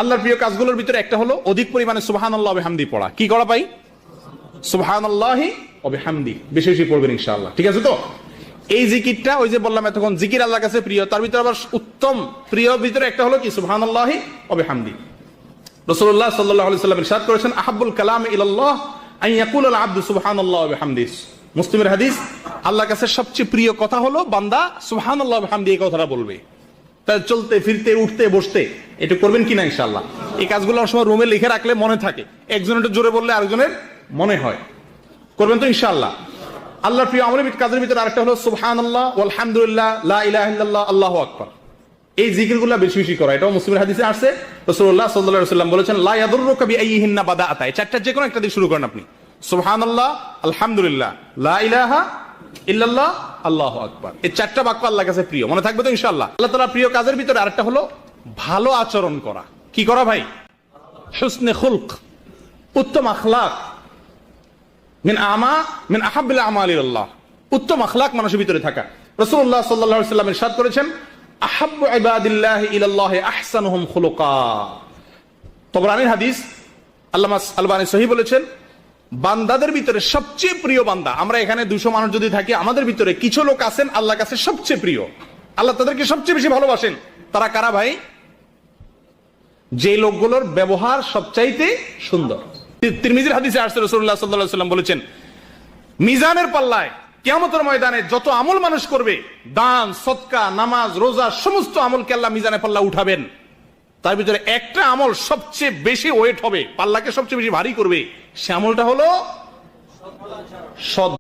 আল্লাহর প্রিয় কাজগুলোর ভিতরে একটা হলো অধিক পরিমাণে সুবহানাল্লাহ ওয়া বিহামদি পড়া। কি করা ভাই? সুবহানাল্লাহি ওয়া বিহামদি বেশি বেশি পড়বেন ইনশাআল্লাহ। ঠিক আছে তো? এই জিকিরটা ওই যে বললাম এতক্ষণ জিকির আল্লাহর কাছে প্রিয়, তার ভিতরে আবার উত্তম প্রিয় ভিতরে একটা হলো কি সুবহানাল্লাহি ওয়া বিহামদি। রাসূলুল্লাহ সাল্লাল্লাহু আলাইহি ওয়াসাল্লাম ইরশাদ করেছেন, আহাব্বুল কালামি ইলাল্লাহ আন ইয়াকুল আল আবদু সুবহানাল্লাহি ওয়া বিহামদি। মুসলিমের হাদিস, আল্লাহর কাছে সবচেয়ে প্রিয় কথা হলো বান্দা সুবহানাল্লাহি ওয়া বিহামদি এই কথাটা বলবে। তাই চলতে ফিরতে উঠতে বসতে এটা করবেন কিনা ইনশাআল্লাহ। এই কাজগুলো সময় রুমে লিখে রাখলে মনে থাকে, একজন একটু জোরে বললে আরেকজনের মনে হয়। করবেন তো ইনশাআল্লাহ। আল্লাহর প্রিয় আমলের কাজের ভিতরে আরেকটা হলো সুবহানাল্লাহ ওয়াল হামদুলিল্লাহ লা ইলাহা ইল্লাল্লাহ আল্লাহু আকবার। এই জিকিরগুলো বেশি বেশি করা, এটাও মুসলিমের হাদিসে আসছে। রাসূলুল্লাহ সাল্লাল্লাহু আলাইহি ওয়াসাল্লাম বলেছেন, লা ইয়াদুররুকা বিআইয়িহিন্না বাদাআতা। এই চারটা যে কোনো একটা দিয়ে শুরু করেন আপনি। সুবহানাল্লাহ, আলহামদুলিল্লাহ, লা ইলাহা ইল্লাল্লাহ, আল্লাহু আকবার। এই চারটা বাক্য আল্লাহর কাছে প্রিয়, মনে থাকবে তো ইনশাআল্লাহ। আল্লাহ তাআলার প্রিয় কাজের ভিতরে আরেকটা হলো ভালো আচরণ করা। কি করা ভাই? হুসনে খুলক, উত্তম আখলাক। মিন আহাব্বিল আমালি ইলাল্লাহ, উত্তম আখলাক মানুষের ভিতরে থাকা। রাসূলুল্লাহ সাল্লাল্লাহু আলাইহি ওয়াসাল্লাম ইরশাদ করেছেন, আহাব্বু ইবাদিল্লাহি ইলাল্লাহি আহসানুহুম খুলুকা। তাবরানীর হাদিস, আল্লামা আলবানী সহিহ বলেছেন, বান্দাদের ভিতরে সবচেয়ে প্রিয় বান্দা, আমরা এখানে 200 মানুষ যদি থাকি, আমাদের ভিতরে কিছু লোক আছেন আল্লাহর কাছে সবচেয়ে প্রিয়, আল্লাহ তাদেরকে সবচেয়ে বেশি ভালোবাসেন। তারা কারা ভাই? যে লোকগুলোর ব্যবহার সবচাইতে সুন্দর। তিরমিজির হাদিসে আসছে, রাসূলুল্লাহ সাল্লাল্লাহু আলাইহি ওয়াসাল্লাম বলেছেন, মিজানের পাল্লায় কিয়ামতের ময়দানে যত আমল মানুষ করবে, দান সদকা নামাজ রোজা সমস্ত আমলকে আল্লাহ মিজানের পাল্লা উঠাবেন। তার ভিতরে একটা আমল সবচেয়ে বেশি ওয়েট হবে, পাল্লাকে সবচেয়ে বেশি ভারী করবে, সে আমলটা হলো সৎ